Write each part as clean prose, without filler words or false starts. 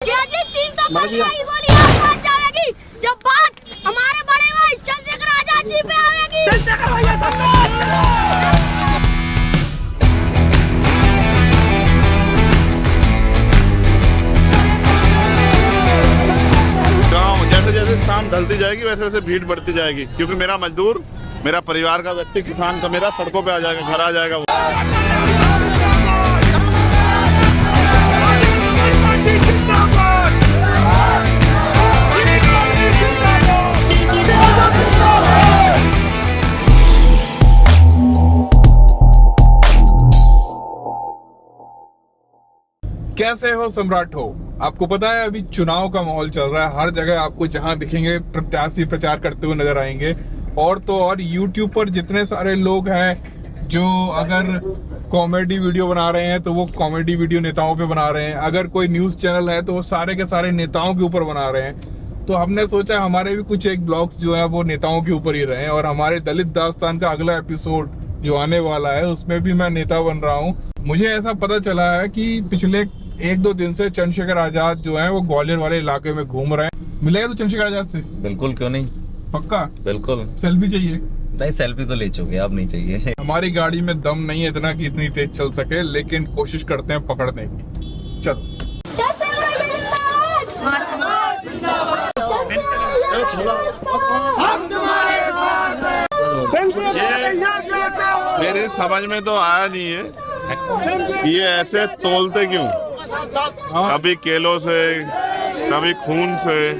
जी 315 की गोली आसपास जाएगी जब बात हमारे बड़े भाई चंद्रशेखर आजाद जी पे आएगी। गाँव जैसे जैसे शाम ढलती जाएगी वैसे वैसे भीड़ बढ़ती जाएगी, क्योंकि मेरा मजदूर, मेरा परिवार का व्यक्ति, किसान का मेरा सड़कों पे आ जाएगा, घर आ जाएगा। कैसे हो सम्राट हो? आपको पता है अभी चुनाव का माहौल चल रहा है, हर जगह आपको जहां दिखेंगे प्रत्याशी प्रचार करते हुए नजर आएंगे। और तो और YouTube पर जितने सारे लोग हैं जो अगर कॉमेडी वीडियो बना रहे हैं तो वो कॉमेडी वीडियो नेताओं पे बना रहे हैं, अगर कोई न्यूज चैनल है तो वो सारे के सारे नेताओं के ऊपर बना रहे हैं। तो हमने सोचा हमारे भी कुछ एक ब्लॉग्स जो है वो नेताओं के ऊपर ही रहे, और हमारे दलित दास्तान का अगला एपिसोड जो आने वाला है उसमें भी मैं नेता बन रहा हूँ। मुझे ऐसा पता चला है कि पिछले 1-2 दिन से चंद्रशेखर आजाद जो है वो ग्वालियर वाले इलाके में घूम रहे हैं। मिलेगा तो चंद्रशेखर आजाद से? बिल्कुल, क्यों नहीं, पक्का। बिल्कुल। सेल्फी चाहिए? नहीं, सेल्फी तो ले चुके, अब नहीं चाहिए। हमारी गाड़ी में दम नहीं है इतना कि इतनी तेज चल सके, लेकिन कोशिश करते हैं पकड़ने की। चलो। मेरे समझ में तो आया नहीं है ये ऐसे तोलते क्यों? कभी केलों से, कभी खून से,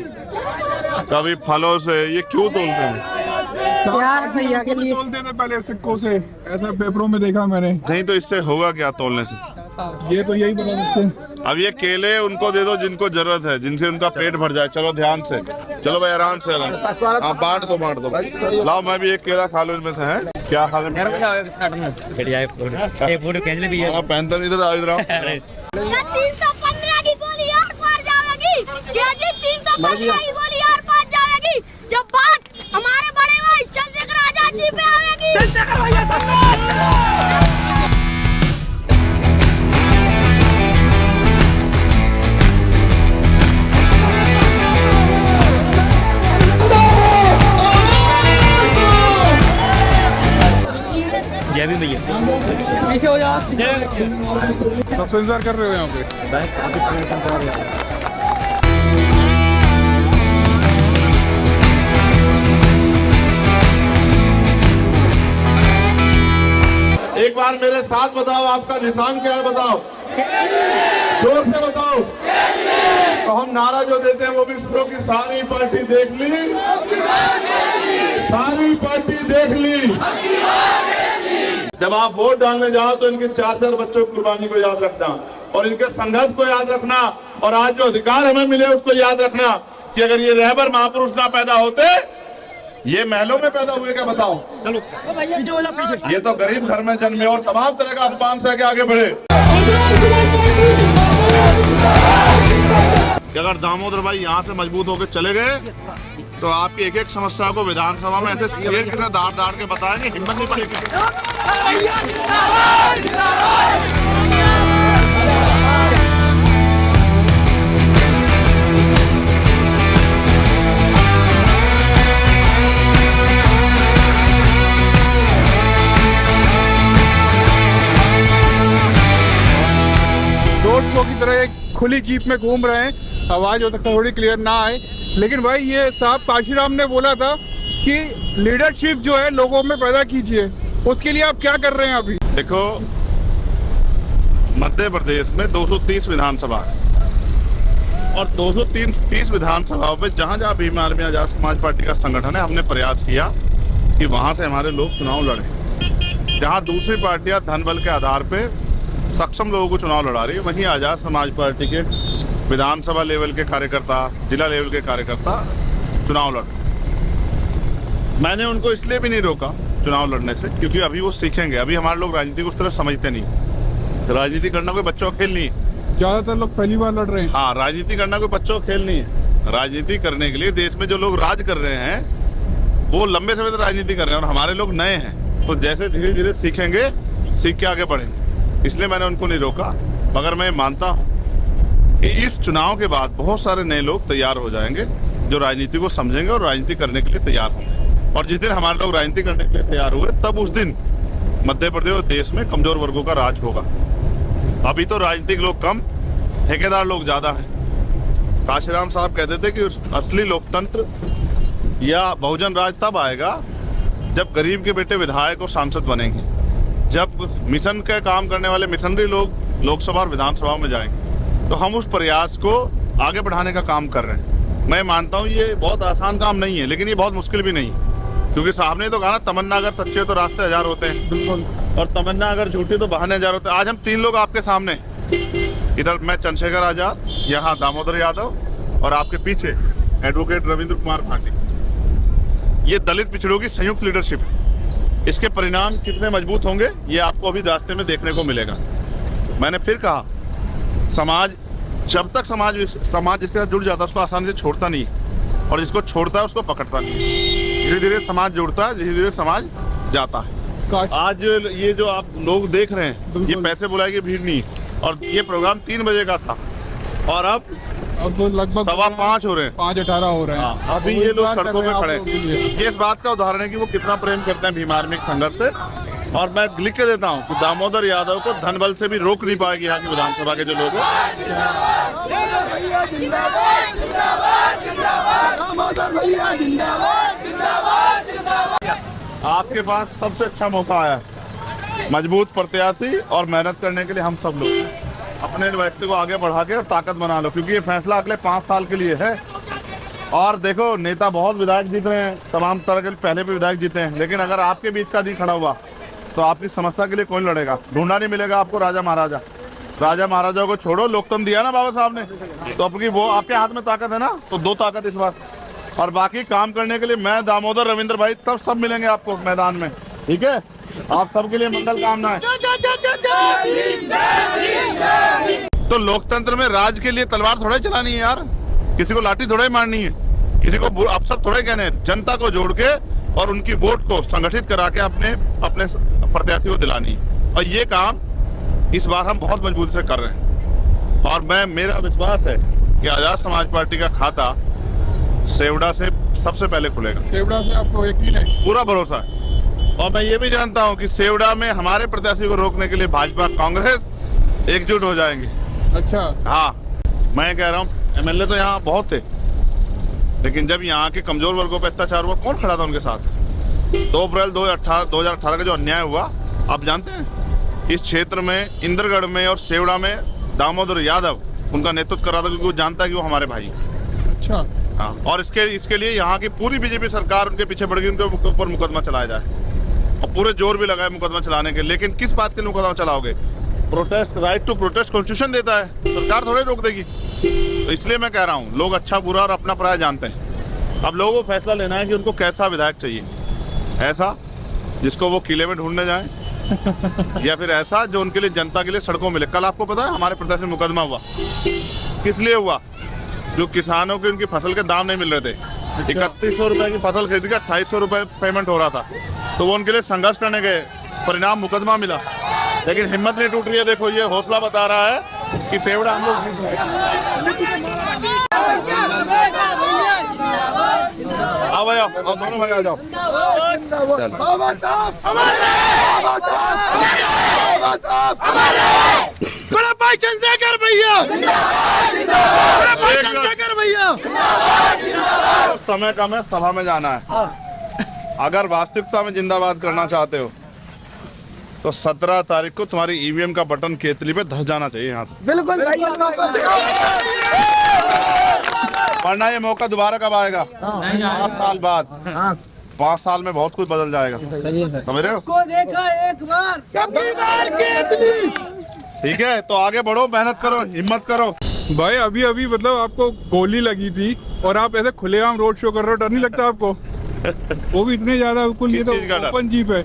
कभी फलों से, ये क्यों तोलते हैं? यार भैया के लिए तोलते थे पहले सिक्कों से, ऐसा पेपरों में देखा मैंने। नहीं तो इससे होगा क्या तोलने से? ये तो यही बता सकते हैं। अब ये केले उनको दे दो जिनको जरूरत है, जिनसे उनका पेट भर जाए। चलो ध्यान से, चलो भाई आराम से। हाँ बांट दो। लाओ मैं भी एक केला खा लूं इनमें से। है क्या खा लें? पैंतन इधर आओ, इधर आओ। 315 की गोली आर पार जाएगी। 315 की गोली आर पार जाएगी जब बात हमारे बड़े भाई चंद्रशेखर आजाद जी पे आएगी। जय भी भैया, पीछे हो जाओ। सबसे इंतजार कर रहे हो यहाँ पे? एक बार मेरे साथ बताओ, आपका निशान क्या है? बताओ, जोर से बताओ। तो हम नारा जो देते हैं वो भी सुनो कि सारी पार्टी देख ली, सारी पार्टी देख ली। जब आप वोट डालने जाओ तो इनके 4-4 बच्चों की कुर्बानी को याद रखना, और इनके संघर्ष को याद रखना, और आज जो अधिकार हमें मिले उसको याद रखना कि अगर ये रहबर महापुरुष ना पैदा होते, ये महलों में पैदा हुए क्या? बताओ। चलो पीछे। ये तो गरीब घर में जन्मे और तमाम तरह का अपमान सह के आगे बढ़े। कि अगर दामोदर भाई यहाँ से मजबूत होकर चले गए तो आपकी एक एक समस्या को विधानसभा में ऐसे शेर की तरह दाड़ के बताएंगे, हिम्मत नहीं पड़ेगी। रोड शो की तरह एक खुली जीप में घूम रहे हैं। आवाज हो सकता है थोड़ी क्लियर ना आए, लेकिन भाई ये साहब काशीराम ने बोला था कि लीडरशिप जो है लोगों में पैदा कीजिए, उसके लिए आप क्या कर रहे हैं अभी? देखो, मध्य प्रदेश में 230 विधानसभा है, और 230 विधानसभाओं पे जहां जहां भीम आर्मी आजाद समाज पार्टी का संगठन है, हमने प्रयास किया कि वहां से हमारे लोग चुनाव लड़े। जहां दूसरी पार्टियां धन बल के आधार पे सक्षम लोगों को चुनाव लड़ा रही है, वहीं आजाद समाज पार्टी के विधानसभा लेवल के कार्यकर्ता, जिला लेवल के कार्यकर्ता चुनाव लड़। मैंने उनको इसलिए भी नहीं रोका चुनाव लड़ने से क्योंकि अभी वो सीखेंगे। अभी हमारे लोग राजनीति को उस तरह समझते नहीं। राजनीति करना कोई बच्चों का खेल नहीं है। ज्यादातर लोग पहली बार लड़ रहे हैं। हाँ, राजनीति करना कोई बच्चों का खेल नहीं है। राजनीति करने के लिए देश में जो लोग राज कर रहे हैं वो लंबे समय तक राजनीति कर रहे हैं, और हमारे लोग नए हैं, तो जैसे धीरे धीरे सीखेंगे, सीख के आगे बढ़ेंगे। इसलिए मैंने उनको नहीं रोका, मगर मैं मानता हूँ कि इस चुनाव के बाद बहुत सारे नए लोग तैयार हो जाएंगे जो राजनीति को समझेंगे और राजनीति करने के लिए तैयार होंगे। और जिस दिन हमारे लोग राजनीति करने के लिए तैयार हुए तब उस दिन मध्य प्रदेश और देश में कमजोर वर्गों का राज होगा। अभी तो राजनीतिक लोग कम, ठेकेदार लोग ज्यादा हैं। काशीराम साहब कहते थे कि असली लोकतंत्र या बहुजन राज तब आएगा जब गरीब के बेटे विधायक और सांसद बनेंगे, जब मिशन के काम करने वाले मिशनरी लोग लोकसभा और विधानसभा में जाएंगे। तो हम उस प्रयास को आगे बढ़ाने का काम कर रहे हैं। मैं मानता हूँ ये बहुत आसान काम नहीं है, लेकिन ये बहुत मुश्किल भी नहीं है, क्योंकि साहब ने तो कहा ना, तमन्ना अगर सच्चे हो तो रास्ते हजार होते हैं। बिल्कुल। और तमन्ना अगर झूठी तो बहाने हजार होते हैं। आज हम 3 लोग आपके सामने, इधर मैं चंद्रशेखर आजाद, यहाँ दामोदर यादव और आपके पीछे एडवोकेट रविंद्र कुमार भाटी। ये दलित पिछड़ों की संयुक्त लीडरशिप है। इसके परिणाम कितने मजबूत होंगे ये आपको अभी रास्ते में देखने को मिलेगा। मैंने फिर कहा, समाज जब तक समाज इसके साथ जुड़ जाता है उसको आसानी से छोड़ता नहीं, और जिसको छोड़ता है उसको पकड़ता नहीं। धीरे धीरे समाज जुड़ता है, धीरे धीरे समाज जाता है। आज ये जो आप लोग देख रहे हैं, ये पैसे बुलाए की भीड़ नहीं, और ये प्रोग्राम 3 बजे का था और अब तो लगभग 5:15 हो रहे हैं, 5:18 हो रहे हैं। अभी ये लोग सड़कों पे खड़े हैं। ये इस बात का उदाहरण है कि वो कितना प्रेम करते हैं भीम आर्मी संघर्ष से। और मैं लिख के देता हूँ कि दामोदर यादव को धन बल से भी रोक नहीं पाएगी यहाँ की विधानसभा के जो लोग हैं। आपके पास सबसे अच्छा मौका आया है, मजबूत प्रत्याशी और मेहनत करने के लिए हम सब लोग अपने व्यक्ति को आगे बढ़ा के और ताकत बना लो, क्योंकि ये फैसला अगले 5 साल के लिए है। और देखो, नेता बहुत विधायक जीत रहे हैं, तमाम तरह के पहले भी विधायक जीते हैं, लेकिन अगर आपके बीच का नहीं खड़ा हुआ तो आपकी समस्या के लिए कौन लड़ेगा? ढूंढा नहीं मिलेगा आपको राजा महाराजा। राजा महाराजाओं को छोड़ो, लोकतंत्र दिया ना बाबा साहब ने, तो आपकी वो आपके हाथ में ताकत है ना, तो 2 ताकत इस बार। और बाकी काम करने के लिए मैं, दामोदर, रविंद्र भाई, तब सब मिलेंगे आपको मैदान में। ठीक है, आप सबके लिए मंगल कामना है। तो लोकतंत्र में राज के लिए तलवार थोड़ा चलानी है यार, किसी को लाठी थोड़ा ही मारनी है, किसी को अफसर थोड़ा कहने हैं। जनता को जोड़ के और उनकी वोट को संगठित करा के अपने प्रत्याशी को दिलानी है। और ये काम इस बार हम बहुत मजबूती से कर रहे हैं। और मेरा विश्वास है कि आजाद समाज पार्टी का खाता सेवड़ा से सबसे पहले खुलेगा। सेवड़ा से आपको यकीन है? पूरा भरोसा है। और मैं ये भी जानता हूँ कि सेवड़ा में हमारे प्रत्याशी को रोकने के लिए भाजपा, कांग्रेस एकजुट हो जाएंगे। अच्छा। हाँ, मैं कह रहा हूँ, एमएलए तो यहाँ बहुत थे, लेकिन जब यहाँ के कमजोर वर्गों पर अत्याचार हुआ, कौन खड़ा था उनके साथ? 2 अप्रैल 2018 का जो अन्याय हुआ, आप जानते हैं, इस क्षेत्र में इंद्रगढ़ में और सेवड़ा में दामोदर यादव उनका नेतृत्व कर रहा था, क्योंकि वो जानता है कि वो हमारे भाई। अच्छा। हाँ, और इसके लिए यहाँ की पूरी बीजेपी सरकार उनके पीछे बढ़ गई, उनके ऊपर मुकदमा चलाया जाए, और पूरे जोर भी लगाए मुकदमा चलाने के। लेकिन किस बात के लिए मुकदमा चलाओगे? Protest, right to protest constitution देता है, सरकार थोड़ी रोक देगी। तो इसलिए मैं कह रहा हूँ, लोग अच्छा बुरा और अपना पराया जानते हैं। अब लोगों को फैसला लेना है कि उनको कैसा विधायक चाहिए। ऐसा जिसको वो किले में ढूंढने जाए या फिर ऐसा जो उनके लिए, जनता के लिए सड़कों में मिले। कल आपको पता है हमारे प्रत्याशी में मुकदमा हुआ, किस लिए हुआ? जो किसानों के उनकी फसल के दाम नहीं मिल रहे थे। 3100 रुपए की फसल खरीद के 2800 रुपए पेमेंट हो रहा था, तो वो उनके लिए संघर्ष करने गए, परिणाम मुकदमा मिला। लेकिन हिम्मत नहीं टूट रही है। देखो, ये हौसला बता रहा है कि सेवड़ा हम लोग आओ भाई, आओ दोनों भाई, आ जाओ। बाबा साहब बड़ा भाई चंद्रशेखर भैया, बड़ा भाई चंद्रशेखर भैया। समय कम है, सभा में जाना है। अगर वास्तविकता में जिंदाबाद करना चाहते हो तो 17 तारीख को तुम्हारी ईवीएम का बटन केतली पे धस जाना चाहिए यहाँ से। बिल्कुल भैया, वरना ये मौका दोबारा कब आएगा? 5 साल बाद। 5 साल में बहुत कुछ बदल जाएगा, समझ रहे हो? देखा एक बार, कभी बार केतली। ठीक है, तो आगे बढ़ो, मेहनत करो, हिम्मत करो। भाई अभी मतलब आपको गोली लगी थी और आप ऐसे खुलेआम रोड शो कर रहे हो, डर नहीं लगता आपको? वो भी इतने ज्यादा, बिल्कुल ये तो ओपन जीप है।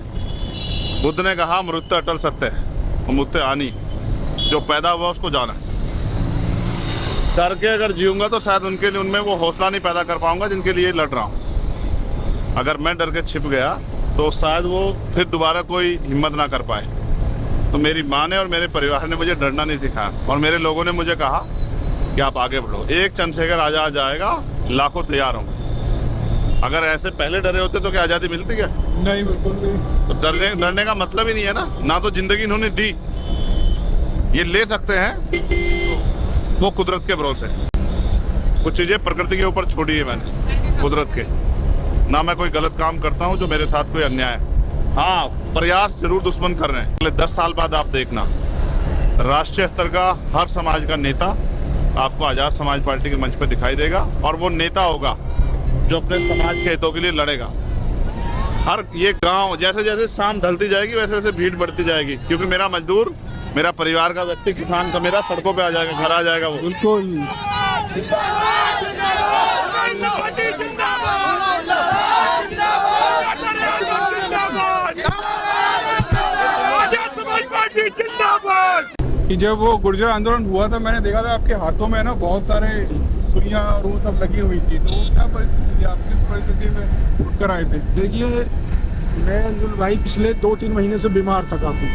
बुद्ध ने कहा, मृत्यु अटल सत्य है, मृत्यु आनी, जो पैदा हुआ उसको जाना। डर के अगर जीऊंगा तो शायद उनके लिए, उनमें वो हौसला नहीं पैदा कर पाऊंगा जिनके लिए लड़ रहा हूँ। अगर मैं डर के छिप गया तो शायद वो फिर दोबारा कोई हिम्मत ना कर पाए। तो मेरी माँ ने और मेरे परिवार ने मुझे डरना नहीं सिखाया, और मेरे लोगों ने मुझे कहा कि आप आगे बढ़ो। एक चंद्रशेखर आजाद जाएगा, लाखों तैयार होंगे। अगर ऐसे पहले डरे होते तो क्या आजादी मिलती क्या? नहीं, बिल्कुल नहीं। तो डरने का मतलब ही नहीं है ना तो जिंदगी इन्होंने दी, ये ले सकते हैं वो कुदरत के भरोसे। कुछ चीजें प्रकृति के ऊपर छोड़ी है मैंने, कुदरत के। ना मैं कोई गलत काम करता हूँ जो मेरे साथ कोई अन्याय है। हाँ, प्रयास जरूर दुश्मन कर रहे हैं। अगले 10 साल बाद आप देखना, राष्ट्रीय स्तर का हर समाज का नेता आपको आजाद समाज पार्टी के मंच पे दिखाई देगा, और वो नेता होगा जो अपने समाज के हितों के लिए लड़ेगा। हर ये गांव जैसे जैसे शाम ढलती जाएगी वैसे वैसे भीड़ बढ़ती जाएगी, क्योंकि मेरा मजदूर, मेरा परिवार का व्यक्ति, किसान का मेरा सड़कों पे आ जाएगा, घर आ जाएगा वो। बिल्कुल। कि जब वो गुर्जर आंदोलन हुआ था, मैंने देखा था आपके हाथों में ना बहुत सारे सुइयां और वो सब लगी हुई थी, तो क्या परिस्थिति थी? आप किस परिस्थिति में उठकर आए थे? देखिए, मैं अंजुल भाई पिछले 2-3 महीने से बीमार था काफ़ी,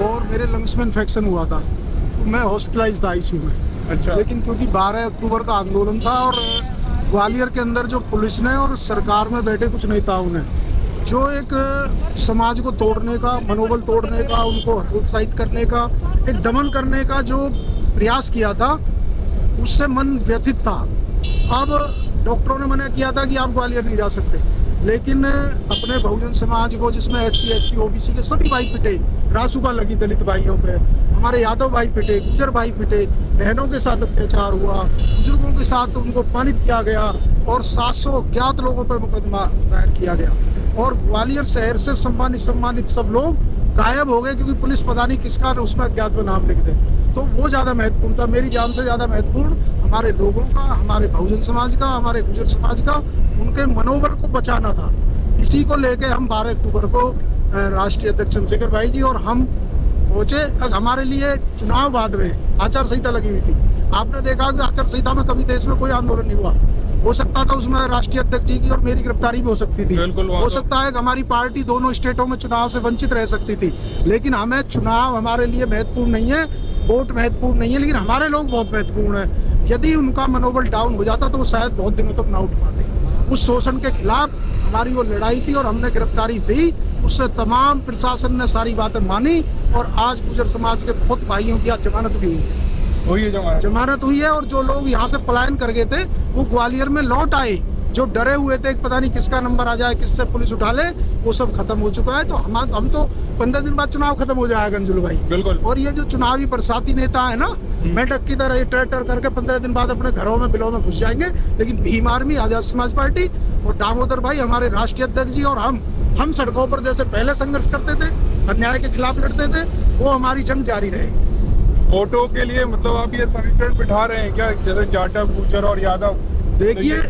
और मेरे लंग्स में इन्फेक्शन हुआ था, तो मैं हॉस्पिटलाइज था ICU में। अच्छा। लेकिन क्योंकि 12 अक्टूबर का आंदोलन था, और ग्वालियर के अंदर जो पुलिस ने और सरकार में बैठे कुछ नेताओं ने जो एक समाज को तोड़ने का, मनोबल तोड़ने का, उनको हतोत्साहित करने का, एक दमन करने का जो प्रयास किया था, उससे मन व्यथित था। अब डॉक्टरों ने मना किया था कि आप ग्वालियर नहीं जा सकते, लेकिन अपने बहुजन समाज को, जिसमें SC ST OBC के सभी भाई पिटे, रासुका लगी दलित भाइयों पे, हमारे यादव भाई पिटे, गुजर भाई पिटे, बहनों के साथ अत्याचार हुआ, बुजुर्गों के साथ उनको अपमानित किया गया, और 700 अज्ञात लोगों पर मुकदमा दायर किया गया, और ग्वालियर शहर से सम्मानित सब लोग गायब हो गए, क्योंकि पुलिस पता नहीं किसका उसमें अज्ञात में नाम लिख दे। तो वो ज़्यादा महत्वपूर्ण था, मेरी जान से ज़्यादा महत्वपूर्ण हमारे लोगों का, हमारे बहुजन समाज का, हमारे गुजर समाज का, उनके मनोबल को बचाना था। इसी को लेके हम 12 अक्टूबर को राष्ट्रीय अध्यक्ष चंद्रशेखर भाई जी और हम पहुंचे। हमारे लिए चुनाव बाद में आचार संहिता लगी हुई थी। आपने देखा कि आचार संहिता में कभी देश में कोई आंदोलन नहीं हुआ। हो सकता था उसमें राष्ट्रीय अध्यक्ष जी की और मेरी गिरफ्तारी भी हो सकती थी। हो सकता है कि हमारी पार्टी दोनों स्टेटों में चुनाव से वंचित रह सकती थी, लेकिन हमें चुनाव हमारे लिए महत्वपूर्ण नहीं है, वोट महत्वपूर्ण नहीं है, लेकिन हमारे लोग बहुत महत्वपूर्ण है। यदि उनका मनोबल डाउन हो जाता तो वो शायद बहुत दिनों तक ना उठ पाते। उस शोषण के खिलाफ हमारी वो लड़ाई थी और हमने गिरफ्तारी दी, उससे तमाम प्रशासन ने सारी बातें मानी, और आज गुजर समाज के बहुत भाइयों की आज जमानत भी हुई है। जमानत हुई है, और जो लोग यहाँ से पलायन कर गए थे वो ग्वालियर में लौट आए। जो डरे हुए थे पता नहीं किसका नंबर आ जाए, किससे पुलिस उठा ले, वो सब खत्म हो चुका है। तो हम तो 15 दिन बाद चुनाव खत्म हो जाएगा अंजुल भाई। बिल्कुल। और ये जो चुनावी बरसाती नेता है ना, मेढक की तरह टर करके 15 दिन बाद अपने घरों में बिलों में घुस जाएंगे, लेकिन भीम आर्मी, आजाद समाज पार्टी और दामोदर भाई हमारे राष्ट्रीय अध्यक्ष जी और हम सड़कों पर जैसे पहले संघर्ष करते थे, अन्याय के खिलाफ लड़ते थे, वो हमारी जंग जारी रहेगी। वोटों के लिए मतलब आप ये समीकरण बिठा रहे हैं क्या, जैसे जाटव, गुर्जर और यादव? देखिए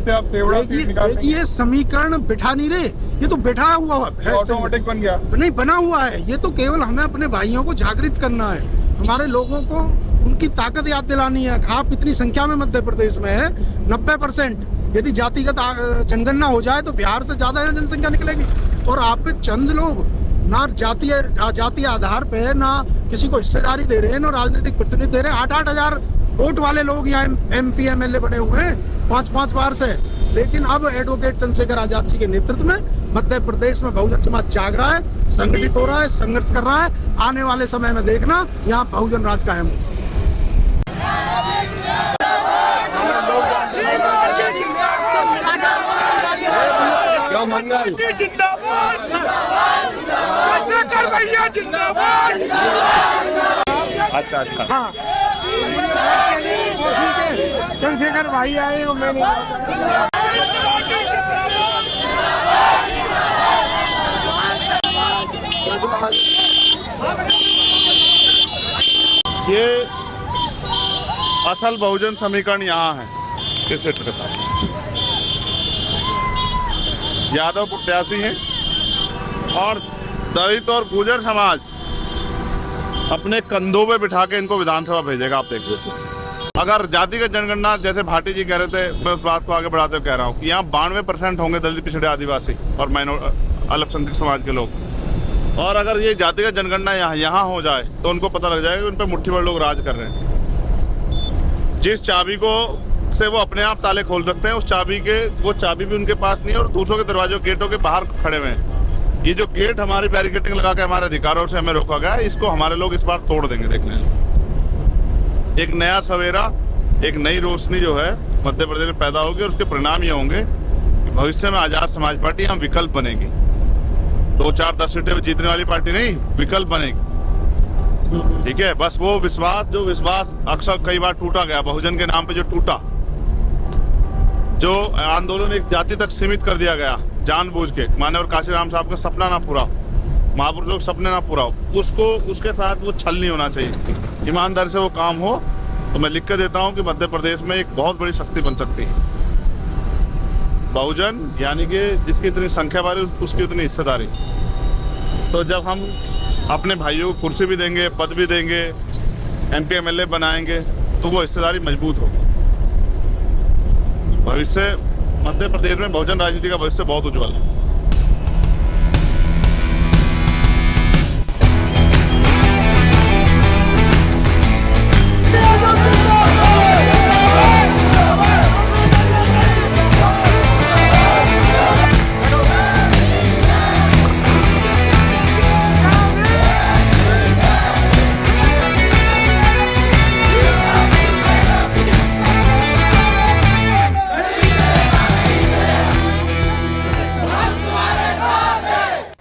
समीकरण बिठा नहीं रहे, ये तो बैठा हुआ है, ऑटोमेटिक बन गया। नहीं बना हुआ है, ये तो केवल हमें अपने भाइयों को जागृत करना है, हमारे लोगों को उनकी ताकत याद दिलानी है। आप इतनी संख्या में मध्य प्रदेश में है 90%, यदि जातिगत जनगणना हो जाए तो बिहार से ज्यादा जनसंख्या निकलेगी, और आप पे चंद लोग ना जातीय आधार पे ना किसी को हिस्सेदारी दे रहे हैं, ना राजनीतिक प्रतिनिधि दे रहे हैं। 8-8 हजार वोट वाले लोग यहाँ MP MLA बने हुए हैं 5-5 बार से। लेकिन अब एडवोकेट चंद्रशेखर आजाद जी के नेतृत्व में मध्य प्रदेश में बहुजन समाज जाग रहा है, संगठित हो रहा है, संघर्ष कर रहा है। आने वाले समय में देखना यहाँ बहुजन राज कायम हो। अच्छा हाँ, चंद्रशेखर भाई आए हो, मैंने ये असल बहुजन समीकरण यहाँ है इस क्षेत्र के साथ। यादव प्रत्याशी हैं और दलित और गुर्जर समाज अपने कंधों पे बिठा के इनको विधानसभा भेजेगा। आप देख लीजिए, अगर जातिगत जनगणना जैसे भाटी जी कह रहे थे, मैं उस बात को आगे बढ़ाते हुए कह रहा हूँ कि यहाँ 92% होंगे दलित, पिछड़े, आदिवासी और अल्पसंख्यक समाज के लोग। और अगर ये जातिगत जनगणना यहाँ हो जाए तो उनको पता लग जाएगा कि उन पर मुट्ठी भर लोग राज कर रहे हैं। जिस चाबी को से वो अपने आप ताले खोल सकते हैं, उस चाबी के वो चाबी भी उनके पास नहीं है और दूसरों के दरवाजों गेटों के बाहर खड़े हुए हैं। ये जो गेट हमारी बैरिकेडिंग लगा के हमारे अधिकारों से हमें रोका गया है, इसको हमारे लोग इस बार तोड़ देंगे। देखने एक नया सवेरा, एक नई रोशनी जो है मध्य प्रदेश में पैदा होगी और उसके परिणाम ये होंगे कि भविष्य में आजाद समाज पार्टी हम विकल्प बनेगी। 2-4-10 सीटें जीतने वाली पार्टी नहीं, विकल्प बनेगी। ठीक है, बस वो विश्वास, जो विश्वास अक्सर कई बार टूटा गया, बहुजन के नाम पे जो टूटा, जो आंदोलन एक जाति तक सीमित कर दिया गया जानबूझ के, माननीय काशीराम साहब का सपना ना पूरा हो, महापुरुषों के सपने ना पूरा हो, उसको उसके साथ वो छल नहीं होना चाहिए। ईमानदारी से वो काम हो तो मैं लिख के देता हूँ कि मध्य प्रदेश में एक बहुत बड़ी शक्ति बन सकती है। बहुजन यानी कि जिसकी इतनी संख्या वाली उसकी उतनी हिस्सेदारी। तो जब हम अपने भाइयों को कुर्सी भी देंगे, पद भी देंगे, MP MLA बनाएंगे, तो वो हिस्सेदारी मजबूत होगी। भविष्य मध्य प्रदेश में बहुजन राजनीति का भविष्य बहुत उज्जवल है।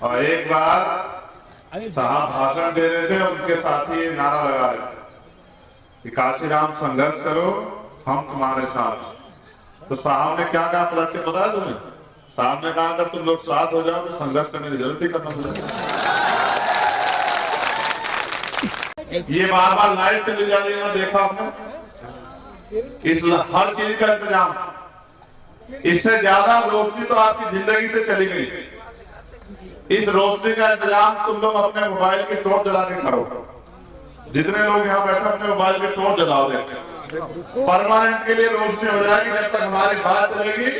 और एक बार साहब भाषण दे रहे थे, उनके साथी ये नारा लगा रहे थे कि काशीराम संघर्ष करो, हम तुम्हारे साथ। तो साहब ने क्या कहा पलट के, पता है तुम्हें? साहब ने कहा अगर तुम लोग साथ हो जाओ तो संघर्ष करने की जरूरत ही खत्म हो जाए। ये बार बार लाइट चली जा रही है, देखा आपने? इस हर चीज का इंतजाम, इससे ज्यादा रोशनी तो आपकी जिंदगी से चली गई। इस रोशनी का इंतजाम तुम लोग अपने मोबाइल की टॉर्च जला के करो। जितने लोग यहाँ बैठे अपने मोबाइल की टॉर्च जलाओ, परमानेंट के लिए रोशनी हो जाएगी। जब तक हमारी बात चलेगी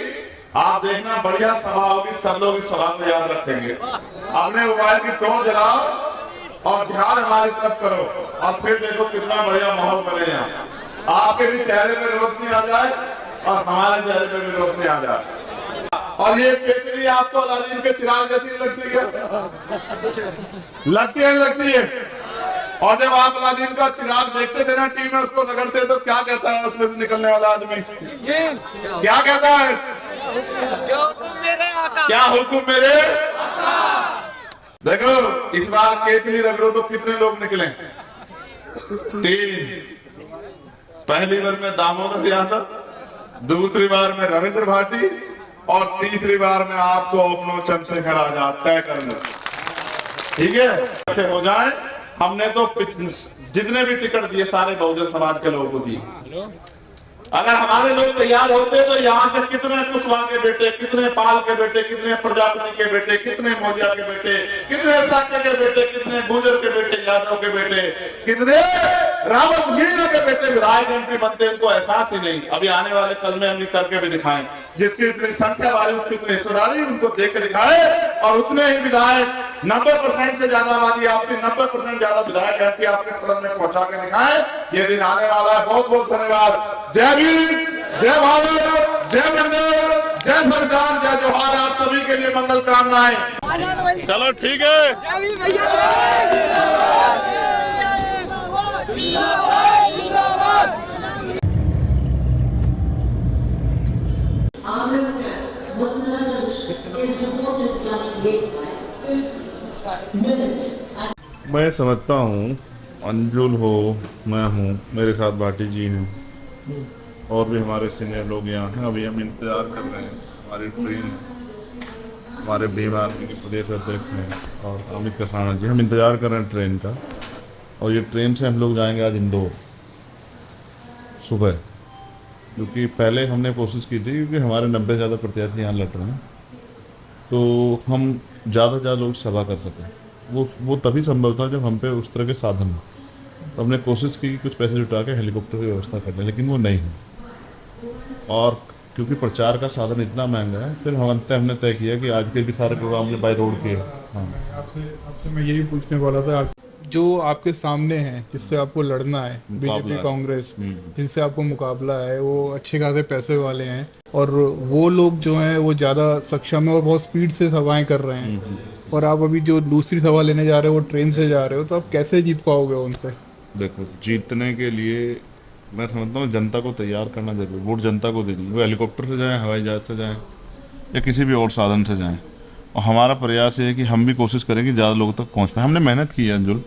आप देखना बढ़िया सभा होगी, सब लोग इस सभा को याद रखेंगे। अपने मोबाइल की टॉर्च जलाओ और ध्यान हमारी तरफ करो और फिर देखो कितना बढ़िया माहौल बने यहाँ। आपके भी चेहरे पे रोशनी आ जाए और हमारे चेहरे पे भी रोशनी आ जाए। और ये केतली आपको अलादीन के चिराग जैसी लगती है, लगती है। और जब आप अलादीन का चिराग देखते थे ना टीवी में, उसको रगड़ते तो क्या कहता है उसमें से निकलने वाला आदमी? क्या कहता है? क्या हुक्म मेरे? देखो इस बार केतली रगड़ो तो कितने लोग निकले? 3। पहली बार में दामोदर यादव, दूसरी बार में रविंद्र भाटी और तीसरी बार में आपको अपनो चंद्रशेखर आजाद तय करना। ठीक है, हो जाए। हमने तो जितने भी टिकट दिए सारे बहुजन समाज के लोगों को दिए। अगर हमारे लोग तैयार होते तो यहाँ के कितने कुशवाहा के बेटे, कितने पाल के बेटे, कितने प्रजापति के बेटे, कितने मौर्य के बेटे, कितने शाक्य के बेटे, कितने गुर्जर के बेटे, यादव के बेटे, कितने रावत मीणा के बेटे विधायक MP बनते, उनको एहसास ही नहीं। अभी आने वाले कल में हम करके भी दिखाएं। जिसकी इतनी संख्या वाली उसकी इतनी हिस्सेदारी, उनको देख के दिखाए। और उतने ही विधायक 90% से ज्यादा आबादी आपकी, 90% ज्यादा विधायक MP आपके सदन में पहुंचा के दिखाए। ये दिन आने वाला है। बहुत बहुत धन्यवाद। जय भीम, जय भारत, जय मंगल, जय संविधान, जय जोहार। आप सभी के लिए मंगल कामनाएं। चलो ठीक है। मैं समझता हूँ अंजुल हो, मैं हूँ, मेरे साथ भाटी जी हैं और भी हमारे सीनियर लोग यहाँ हैं। अभी हम इंतज़ार कर रहे हैं हमारी ट्रेन। हमारे भीम आर्मी के प्रदेश अध्यक्ष हैं और अमित कसाना जी, हम इंतज़ार कर रहे हैं ट्रेन का। और ये ट्रेन से हम लोग जाएंगे आज इंदौर सुबह, क्योंकि पहले हमने कोशिश की थी, क्योंकि हमारे 90 से ज़्यादा प्रत्याशी यहाँ लड़ रहे हैं, तो हम ज़्यादा से ज़्यादा लोग सभा कर सकें। वो तभी संभव था जब हम पे उस तरह के साधन हो। तो हमने कोशिश की कि कुछ पैसे जुटा के हेलीकॉप्टर की व्यवस्था कर लें, लेकिन वो नहीं है। और क्योंकि प्रचार का साधन इतना महंगा है, फिर हमने तय किया कि आज के भी सारे प्रोग्राम बाय रोड के। हाँ, आपसे मैं यही पूछने वाला था, जो आपके सामने हैं, जिससे आपको लड़ना है, बीजेपी है। कांग्रेस, जिनसे आपको मुकाबला है, वो अच्छे खासे पैसे वाले हैं और वो लोग जो हैं वो ज़्यादा सक्षम है और बहुत स्पीड से सभाएं कर रहे हैं, और आप अभी जो दूसरी सभा लेने जा रहे हो वो ट्रेन से जा रहे हो, तो आप कैसे जीत पाओगे उनसे? देखो, जीतने के लिए मैं समझता हूँ जनता को तैयार करना जरूरी। वोट जनता को देनी, वो हेलीकॉप्टर से जाएं, हवाई जहाज से जाएं या किसी भी और साधन से जाएं। और हमारा प्रयास ये है कि हम भी कोशिश करें कि ज़्यादा लोगों तक पहुँच पाए। हमने मेहनत की है अंजुल,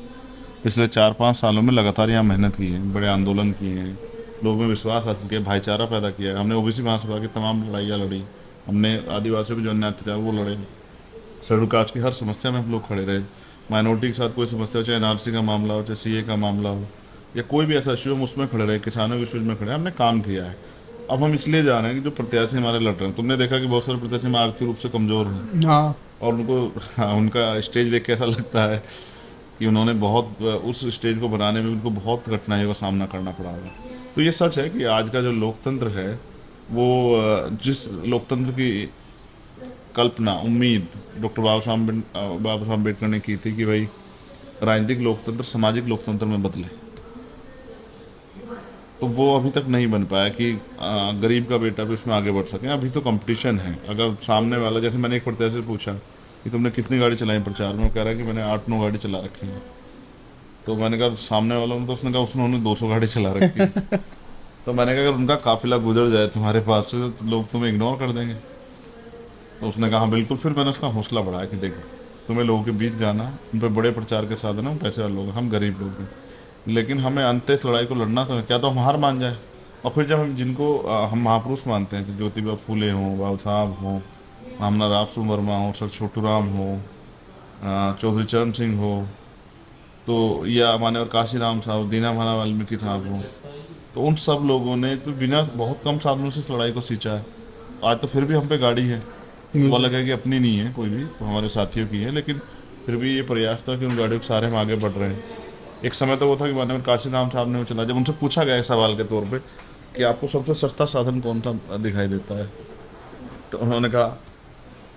पिछले 4-5 सालों में लगातार यहाँ मेहनत की है, बड़े आंदोलन किए हैं, लोगों में विश्वास हासिल किया, भाईचारा पैदा किया। हमने ओबीसी महासभा की तमाम लड़ाइयाँ लड़ी, हमने आदिवासियों पर जो अन्याय अत्याचार वो लड़े, शेड्यूल कास्ट की हर समस्या में हम लोग खड़े रहे। माइनॉरिटी के साथ कोई समस्या हो, चाहे एनआरसी का मामला हो, चाहे सीए का मामला हो, या कोई भी ऐसा इशू हम उसमें खड़े रहे, किसानों के इशूज में खड़े, हमने काम किया है। अब हम इसलिए जा रहे हैं कि जो प्रत्याशी हमारे लड़ रहे हैं, तुमने देखा कि बहुत सारे प्रत्याशी में आर्थिक रूप से कमज़ोर हैं, हाँ, और उनको उनका स्टेज देख के ऐसा लगता है कि उन्होंने बहुत उस स्टेज को बनाने में उनको बहुत कठिनाइयों का सामना करना पड़ा है। तो ये सच है कि आज का जो लोकतंत्र है वो जिस लोकतंत्र की कल्पना, उम्मीद डॉक्टर बाबा साहब अम्बेडकर ने की थी कि भाई राजनीतिक लोकतंत्र सामाजिक लोकतंत्र में बदले, तो वो अभी तक नहीं बन पाया कि गरीब का बेटा भी उसमें आगे बढ़ सके। अभी तो कंपटीशन है। अगर सामने वाला, जैसे मैंने एक प्रत्याशी से पूछा कि तुमने कितनी गाड़ी चलाई प्रचार में, वो कह रहा है कि मैंने 8-9 गाड़ी चला रखी है। तो मैंने कहा सामने वालों ने, तो उसने कहा उन्होंने 200 गाड़ी चला रखी है। तो मैंने कहा अगर उनका काफिला गुजर जाए तुम्हारे पास से तो लोग तुम्हें इग्नोर कर देंगे। तो उसने कहा हाँ बिल्कुल। फिर मैंने उसका हौसला बढ़ाया कि देखो तुम्हें लोगों के बीच जाना, उन पर बड़े प्रचार के साधन है, पैसे वाले लोग, हम गरीब लोग हैं, लेकिन हमें अंत इस लड़ाई को लड़ना तो है, क्या तो हम हार मान जाए। और फिर जब हम जिनको हम महापुरुष मानते हैं, ज्योतिबा फूले हों, बाबा साहब हों, मामला राव वर्मा हो, सर छोटू राम हो, चौधरी चरण सिंह हो, तो या मान्यवर काशी राम साहब, दीना भाना वाल्मीकि साहब हो, तो उन सब लोगों ने तो बिना बहुत कम साधनों से इस लड़ाई को सींचा है। आज तो फिर भी हम पे गाड़ी है, वो अलग है कि अपनी नहीं है कोई भी, तो हमारे साथियों की है, लेकिन फिर भी ये प्रयास था कि उन गाड़ियों के सारे हम आगे बढ़ रहे हैं। एक समय तो वो था कि माननीय काशी राम साहब ने चला, जब उनसे पूछा गया एक सवाल के तौर पे कि आपको सबसे सस्ता साधन कौन सा दिखाई देता है, तो उन्होंने कहा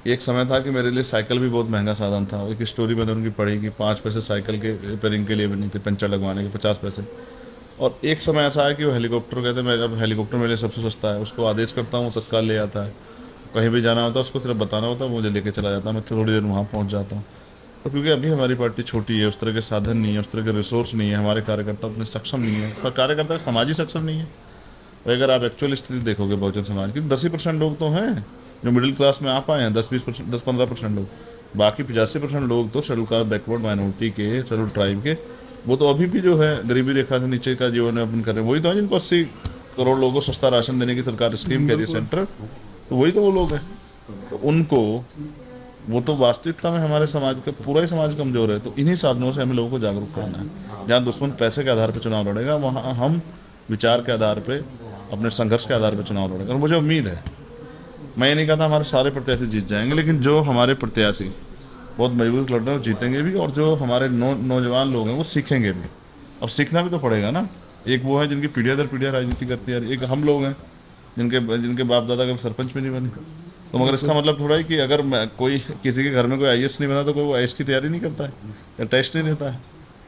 एक समय था कि मेरे लिए साइकिल भी बहुत महंगा साधन था। एक स्टोरी मैंने उनकी पढ़ी कि 5 पैसे साइकिल के रिपेयरिंग के लिए भी नहीं थे, पंचर लगवाने के 50 पैसे। और एक समय ऐसा है कि वो हेलीकॉप्टर कहते हैं, मैं अब हेलीकॉप्टर मेरे लिए सबसे सस्ता है, उसको आदेश करता हूँ तत्काल ले आता है, कहीं भी जाना होता है उसको सिर्फ बताना होता है, मुझे लेके चला जाता है, मैं थोड़ी देर वहाँ पहुँच जाता हूँ। तो क्योंकि अभी हमारी पार्टी छोटी है, उस तरह के साधन नहीं है, उस तरह के रिसोर्स नहीं है, हमारे कार्यकर्ता उतने सक्षम नहीं है, और कार्यकर्ता समाज ही सक्षम नहीं है। और अगर आप एक्चुअल स्थिति देखोगे बहुजन समाज की, 10% लोग तो हैं जो मिडिल क्लास में आ पाए हैं, 10-15% लोग, बाकी 85% लोग तो शेड्यूल कास्ट, बैकवर्ड माइनॉरिटी के, शेड्यूल ट्राइब के, वो तो अभी भी जो है गरीबी रेखा से नीचे का जीवन यापन कर रहे हैं। वही तो है जिनको 80 करोड़ लोगों को सस्ता राशन देने की सरकार स्कीम कह रही है सेंटर, तो वही तो वो लोग हैं। तो उनको, वो तो वास्तविकता में हमारे समाज का पूरा ही समाज कमजोर है। तो इन्हीं साधनों से हमें लोगों को जागरूक करना है। जहाँ दुश्मन पैसे के आधार पर चुनाव लड़ेगा, वहाँ हम विचार के आधार पर, अपने संघर्ष के आधार पर चुनाव लड़ेंगे। और मुझे उम्मीद है, मैं ये नहीं कहता हमारे सारे प्रत्याशी जीत जाएंगे, लेकिन जो हमारे प्रत्याशी बहुत मजबूत लड़ रहे हैं जीतेंगे भी, और जो हमारे नौजवान लोग हैं वो सीखेंगे भी। अब सीखना भी तो पड़ेगा ना। एक वो है जिनकी पीढ़ियाँ दर पीढ़ियाँ राजनीति करती है, एक हम लोग हैं जिनके बाप दादा कभी सरपंच भी नहीं बने। तो मगर इसका मतलब थोड़ा ही कि अगर कोई किसी के घर में कोई आईएएस नहीं बना तो कोई वो आईएएस की तैयारी नहीं करता है या टेस्ट नहीं देता है,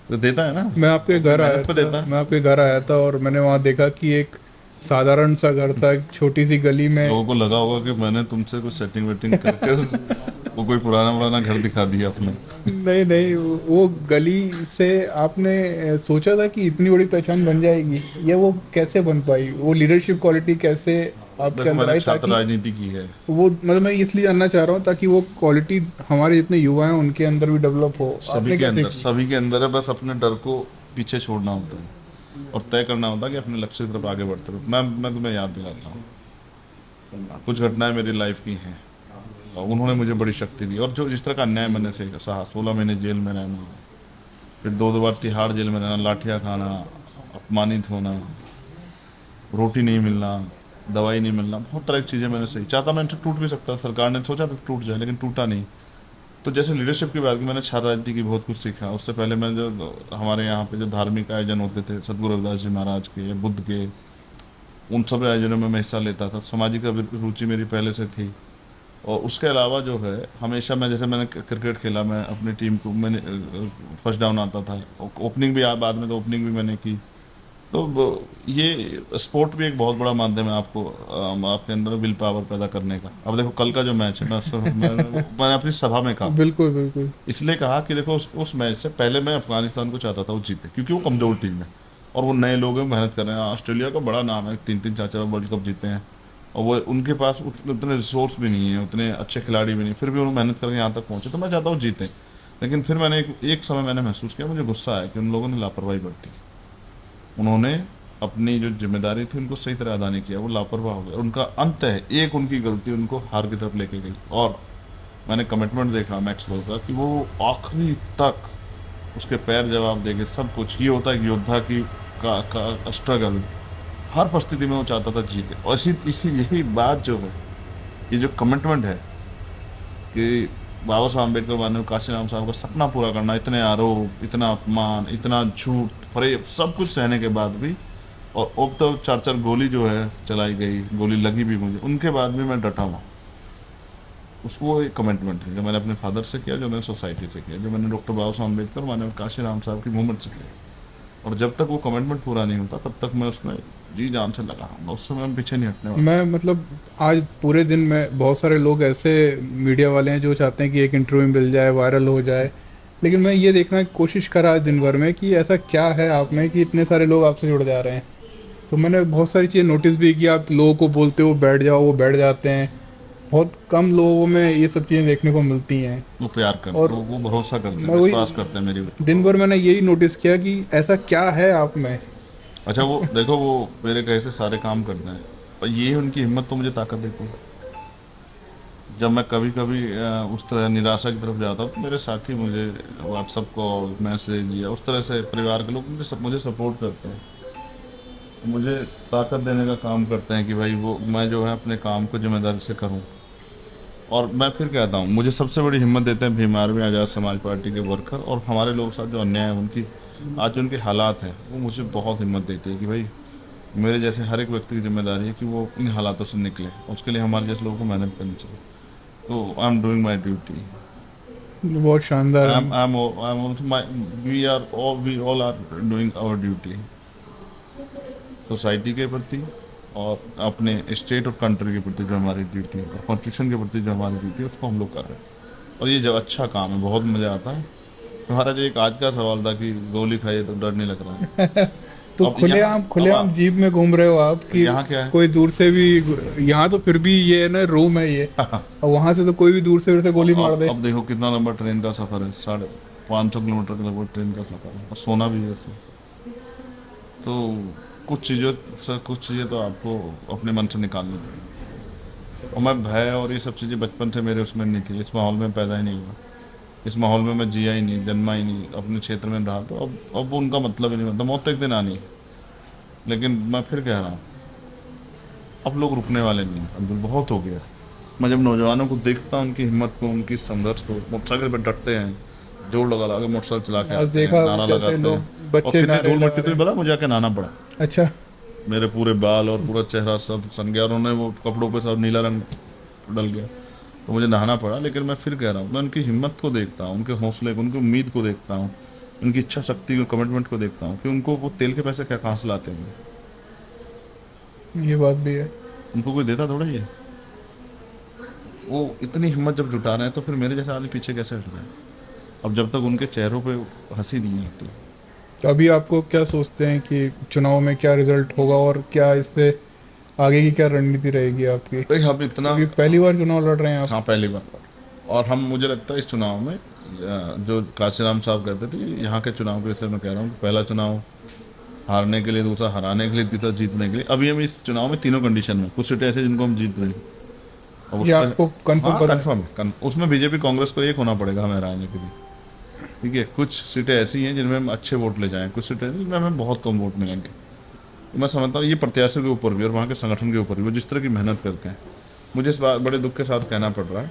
तो देता है ना। मैं आपके घर आया था और मैंने वहाँ देखा कि एक साधारण सा घर था, एक छोटी सी गली में। लोगों को लगा होगा कि मैंने तुमसे कुछ सेटिंग वेटिंग करके वो कोई पुराना घर दिखा दिया अपने। नहीं, वो गली से आपने सोचा था कि इतनी बड़ी पहचान बन जाएगी, या वो कैसे बन पाई? वो लीडरशिप क्वालिटी कैसे आपके अंदर आई? छात्र राजनीति की है वो, मतलब मैं इसलिए जानना चाह रहा हूँ ताकि वो क्वालिटी हमारे जितने युवा हैं उनके अंदर भी डेवलप हो। सभी के अंदर है, बस अपने डर को पीछे छोड़ना होता है और तय करना होता है कि अपने लक्ष्य की तरफ आगे बढ़ते रहो। मैं तुम्हें याद दिलाता हूँ, कुछ घटनाएं मेरी लाइफ की हैं और उन्होंने मुझे बड़ी शक्ति दी। और जो जिस तरह का अन्याय मैंने सहा, 16 महीने जेल में रहना, फिर 2 बार तिहाड़ जेल में रहना, लाठियाँ खाना, अपमानित होना, रोटी नहीं मिलना, दवाई नहीं मिलना, बहुत तरह की चीज़ें मैंने सही। चाहता मैं टूट भी सकता, सरकार ने सोचा था टूट जाए, लेकिन टूटा नहीं। तो जैसे लीडरशिप की बात की, मैंने छात्र राजनीति की बहुत कुछ सीखा। उससे पहले मैं जो हमारे यहाँ पे जो धार्मिक आयोजन होते थे, सदगुरु रविदास जी महाराज के, बुद्ध के, उन सब आयोजनों में मैं हिस्सा लेता था। सामाजिक रुचि मेरी पहले से थी, और उसके अलावा जो है हमेशा मैं, जैसे मैंने क्रिकेट खेला, मैं अपनी टीम को, मैंने फर्स्ट डाउन आता था, ओपनिंग भी, बाद में तो ओपनिंग भी मैंने की। तो ये स्पोर्ट भी एक बहुत बड़ा माध्यम है आपको आपके अंदर विल पावर पैदा करने का। अब देखो कल का जो मैच है, मैंने अपनी सभा में कहा, बिल्कुल बिल्कुल। इसलिए कहा कि देखो उस मैच से पहले मैं अफगानिस्तान को चाहता था वो जीते, क्योंकि वो कमजोर टीम है और वो नए लोग हैं, मेहनत कर रहे हैं। ऑस्ट्रेलिया का बड़ा नाम है, 3-3 4-4 वर्ल्ड कप जीते हैं, और वो उनके पास उतने रिसोर्स भी नहीं है, उतने अच्छे खिलाड़ी भी नहीं, फिर भी उन्होंने मेहनत करके यहाँ तक पहुँचे। तो मैं चाहता हूँ जीतें। लेकिन फिर मैंने एक समय मैंने महसूस किया, मुझे गुस्सा आया कि उन लोगों ने लापरवाही बरती। उन्होंने अपनी जो जिम्मेदारी थी उनको सही तरह अदा नहीं किया, वो लापरवाह हो गए। उनका अंत है, एक उनकी गलती उनको हार की तरफ लेके गई। और मैंने कमिटमेंट देखा मैक्सवेल का कि वो आखिरी तक उसके पैर जवाब देंगे, सब कुछ। ये होता है कि योद्धा की का स्ट्रगल, हर परिस्थिति में वो चाहता था जीते। और इसी यही बात जो है, ये जो कमिटमेंट है कि बाबा साहब अम्बेडकर माननीय काशीराम साहब का सपना पूरा करना, इतने आरोप, इतना अपमान, इतना झूठ फरेब, सब कुछ सहने के बाद भी, और अब तो 4-4 गोली जो है चलाई गई, गोली लगी भी मुझे, उनके बाद भी मैं डटा हुआ। उसको एक कमिटमेंट है जो मैंने अपने फादर से किया, जो मैंने सोसाइटी से किया, जो मैंने डॉक्टर बाबा साहब अम्बेडकर माननीय काशीराम साहब की मूवमेंट से किया। और जब तक वो कमिटमेंट पूरा नहीं होता तब तक मैं उसमें जी जान से लगा हूँ, उससे मैं पीछे नहीं हटने वाला। मैं मतलब आज पूरे दिन में बहुत सारे लोग ऐसे मीडिया वाले हैं जो चाहते हैं कि एक इंटरव्यू मिल जाए, वायरल हो जाए, लेकिन मैं ये देखना की कोशिश करा आज दिन भर में कि ऐसा क्या है आप में कि इतने सारे लोग आपसे जुड़ जा रहे हैं। तो मैंने बहुत सारी चीज़ें नोटिस भी की, आप लोगों को बोलते हो बैठ जाओ, वो बैठ जाते हैं। बहुत कम लोगों में ये सब चीज़ें देखने को मिलती हैं। वो प्यार करते और हैं, वो भरोसा करते हैं, मैं वही विश्वास करते हैं मेरी। दिन भर मैंने यही नोटिस किया कि ऐसा क्या है आप में। अच्छा, वो देखो, वो मेरे कहे से सारे काम करते हैं, और ये उनकी हिम्मत तो मुझे ताकत देती है। जब मैं कभी कभी उस तरह निराशा की तरफ जाता हूँ तो मेरे साथी मुझे व्हाट्सअप कॉल, मैसेज या उस तरह से परिवार के लोग मुझे सपोर्ट करते हैं, मुझे ताकत देने का काम करते हैं कि भाई वो मैं जो है अपने काम को जिम्मेदारी से करूँ। और मैं फिर कहता हूँ, मुझे सबसे बड़ी हिम्मत देते हैं भीम आर्मी आज़ाद समाज पार्टी के वर्कर, और हमारे लोग साथ जो अन्याय है उनकी आज जो उनके हालात हैं, वो मुझे बहुत हिम्मत देती है कि भाई मेरे जैसे हर एक व्यक्ति की जिम्मेदारी है कि वो इन हालातों से निकले। उसके लिए हमारे जैसे लोगों को मेहनत करनी चाहिए। तो I am doing my duty. बहुत शानदार। We all are doing our duty, society के प्रति और अपने स्टेट और कंट्री के प्रति जो हमारी ड्यूटी है, कॉन्स्टिट्यूशन के प्रति जो हमारी ड्यूटी है, उसको हम लोग कर रहे हैं। और ये जब अच्छा काम है, बहुत मज़ा आता है। तुम्हारा जो एक आज का सवाल था कि गोली खाई तो डर नहीं लग रहा है तो खुलेआम जीप में घूम रहे हो आप कि यहाँ क्या है? कोई दूर से भी, यहाँ तो फिर भी ये है ना रूम है ये, और वहाँ से तो कोई भी दूर से गोली मार दे। अब देखो कितना लंबा ट्रेन का सफर है, 550 किलोमीटर का लगभग ट्रेन का सफर है, और सोना भी है इससे। तो कुछ चीज़ें तो आपको अपने मन से निकालनी पड़ेगी। और मैं भय और ये सब चीज़ें बचपन से मेरे उसमें नहीं थी, इस माहौल में पैदा ही नहीं हुआ, इस माहौल में मैं जिया ही नहीं, जन्मा ही नहीं, अपने क्षेत्र में रहा। तो अब उनका मतलब ही नहीं बनता, मौत तो एक दिन आनी है। लेकिन मैं फिर कह रहा हूँ, अब लोग रुकने वाले नहीं हैं, अब बहुत हो गया। मैं जब नौजवानों को देखता हूँ, उनकी हिम्मत को, उनकी संघर्ष को, मोटरसाइकिल पर डटते हैं, जोर लगा के मोटरसाइकिल चला के आते हैं, नारा लगाते हैं, और कितनी धूल मिट्टी, तुम्हें पता मुझे आके नहाना पड़ा। अच्छा। मेरे पूरे बाल और पूरा चेहरा सब सन गया, और उन्होंने वो कपड़ों पे सब नीला रंग डल गया, तो मुझे नहाना पड़ा। लेकिन मैं फिर कह रहा हूँ, मैं उनकी हिम्मत को देखता हूँ, उनके हौसले को, उनकी उम्मीद को देखता हूँ, उनकी इच्छा शक्ति को, कमिटमेंट को देखता हूँ कि उनको वो तेल के पैसे क्या कहाँ से लाते हैं। ये बात भी है, उनको कोई देता थोड़ा ही है। वो इतनी हिम्मत जब जुटा रहे हैं तो फिर मेरे जैसे आदमी पीछे कैसे हट जाए। अब जब तक उनके चेहरों पे हंसी नहीं आती। तो अभी आपको क्या सोचते हैं कि चुनाव में क्या रिजल्ट होगा, और क्या इस पे आगे की क्या रणनीति रहेगी आपकी? भाई हम इतना, पहली बार चुनाव लड़ रहे हैं आप? हाँ, पहली बार। और हम, मुझे लगता है इस चुनाव में जो काशीराम साहब कहते थे, यहाँ के चुनाव के विषय में कह रहा हूँ, पहला चुनाव हारने के लिए, दूसरा हराने के लिए, तीसरा जीतने के लिए। अभी हम इस चुनाव में तीनों कंडीशन में, कुछ सीटें ऐसे जिनको हम जीत रहे हैं। ये आपको कंफर्म है? उसमें बीजेपी कांग्रेस को एक होना पड़ेगा हमें हराने के लिए, ठीक है। कुछ सीटें ऐसी हैं जिनमें हम अच्छे वोट ले जाएं, कुछ सीटें जिनमें हमें बहुत कम वोट मिलेंगे। तो मैं समझता हूँ ये प्रत्याशियों के ऊपर भी और वहाँ के संगठन के ऊपर भी, वो जिस तरह की मेहनत करते हैं। मुझे इस बात बड़े दुख के साथ कहना पड़ रहा है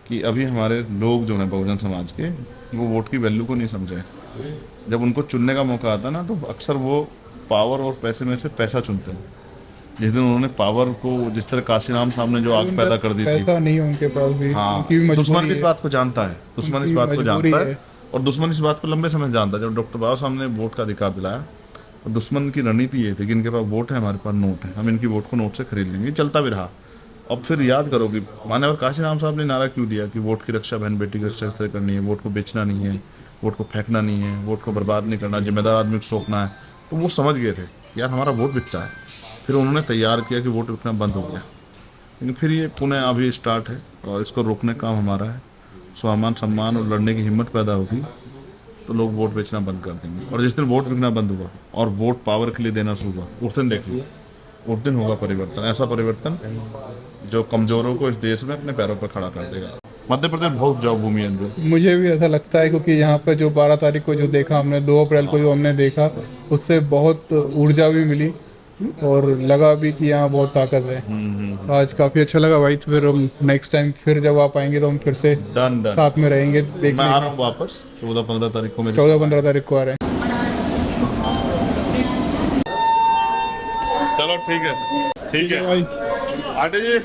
कि अभी हमारे लोग जो हैं बहुजन समाज के, वो वोट की वैल्यू को नहीं समझे। जब उनको चुनने का मौका आता है ना, तो अक्सर वो पावर और पैसे में से पैसा चुनते हैं। जिस दिन उन्होंने पावर को, जिस तरह काशीराम साहब ने जो आग पैदा कर दी थी, पैसा नहीं है उनके पास भी, हाँ, उनकी भी दुश्मन मजबूरी इस है। बात को जानता है, दुश्मन इस उनकी बात को मजबूरी जानता है है। और दुश्मन इस बात को लंबे समय से जानता है। जब डॉक्टर बाबा साहब ने वोट का अधिकार दिलाया तो दुश्मन की रणनीति ये थी कि इनके पास वोट है, हमारे पास नोट है, हम इनकी वोट को नोट से खरीद लेंगे। ये चलता भी रहा। अब फिर याद करो कि मान्यवर काशीराम साहब ने नारा क्यों दिया कि वोट की रक्षा बहन बेटी की रक्षा कैसे करनी है, वोट को बेचना नहीं है, वोट को फेंकना नहीं है, वोट को बर्बाद नहीं करना, जिम्मेदार आदमी को सौंपना है। तो वो समझ गए थे कि यार हमारा वोट बिकता है। फिर उन्होंने तैयार किया कि वोट बिकना बंद हो गया, लेकिन फिर ये पुनः अभी स्टार्ट है और इसको रोकने का काम हमारा है। स्वाभिमान, सम्मान और लड़ने की हिम्मत पैदा होगी तो लोग वोट बेचना बंद कर देंगे। और जिस दिन वोट बिकना बंद हुआ और वोट पावर के लिए देना शुरू हुआ, उस दिन देख लो, उस दिन होगा परिवर्तन। ऐसा परिवर्तन जो कमजोरों को इस देश में अपने पैरों पर खड़ा कर देगा। मध्य प्रदेश बहुत उपजाऊ भूमि है अंदर। मुझे भी ऐसा लगता है, क्योंकि यहाँ पर जो 12 तारीख को जो देखा हमने, 2 अप्रैल को जो हमने देखा, उससे बहुत ऊर्जा भी मिली और लगा भी कि यहाँ बहुत ताकत है। आज काफी अच्छा लगा भाई। तो फिर हम नेक्स्ट टाइम फिर जब आप आएंगे तो हम फिर से डन डन। साथ में रहेंगे, मैं देखने। आ रहा हूँ वापस 14-15 तारीख को मेरे 14-15 तारीख को आ रहे हैं। चलो ठीक है, ठीक है भाई आटे जी,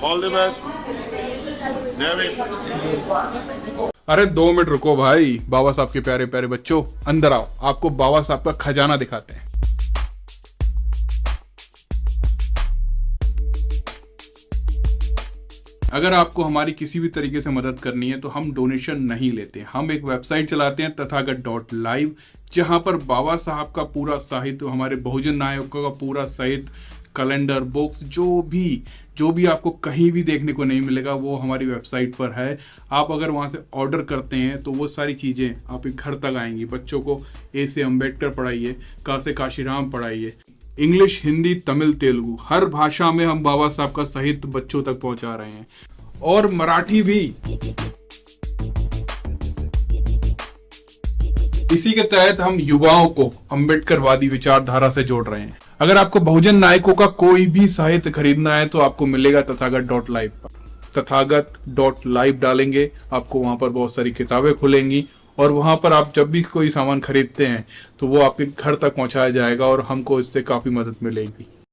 ऑल द बेस्ट। जय भीम। अरे 2 मिनट रुको भाई। बाबा साहब के प्यारे प्यारे बच्चों, अंदर आओ, आपको बाबा साहब का खजाना दिखाते हैं। अगर आपको हमारी किसी भी तरीके से मदद करनी है तो हम डोनेशन नहीं लेते। हम एक वेबसाइट चलाते हैं तथागत.live, जहां पर बाबा साहब का पूरा साहित्य, हमारे बहुजन नायकों का पूरा साहित्य, कैलेंडर, बुक्स, जो भी आपको कहीं भी देखने को नहीं मिलेगा वो हमारी वेबसाइट पर है। आप अगर वहां से ऑर्डर करते हैं तो वो सारी चीजें आपके घर तक आएंगी। बच्चों को ए से अम्बेडकर पढ़ाइए, का से काशीराम पढ़ाइए, इंग्लिश, हिंदी, तमिल, तेलुगु, हर भाषा में हम बाबा साहब का साहित्य बच्चों तक पहुंचा रहे हैं, और मराठी भी। इसी के तहत हम युवाओं को अम्बेडकरवादी विचारधारा से जोड़ रहे हैं। अगर आपको बहुजन नायकों का कोई भी साहित्य खरीदना है तो आपको मिलेगा तथागत.live पर। तथागत.live डालेंगे, आपको वहां पर बहुत सारी किताबें खुलेंगी और वहां पर आप जब भी कोई सामान खरीदते हैं तो वो आपके घर तक पहुंचाया जाएगा और हमको इससे काफी मदद मिलेगी।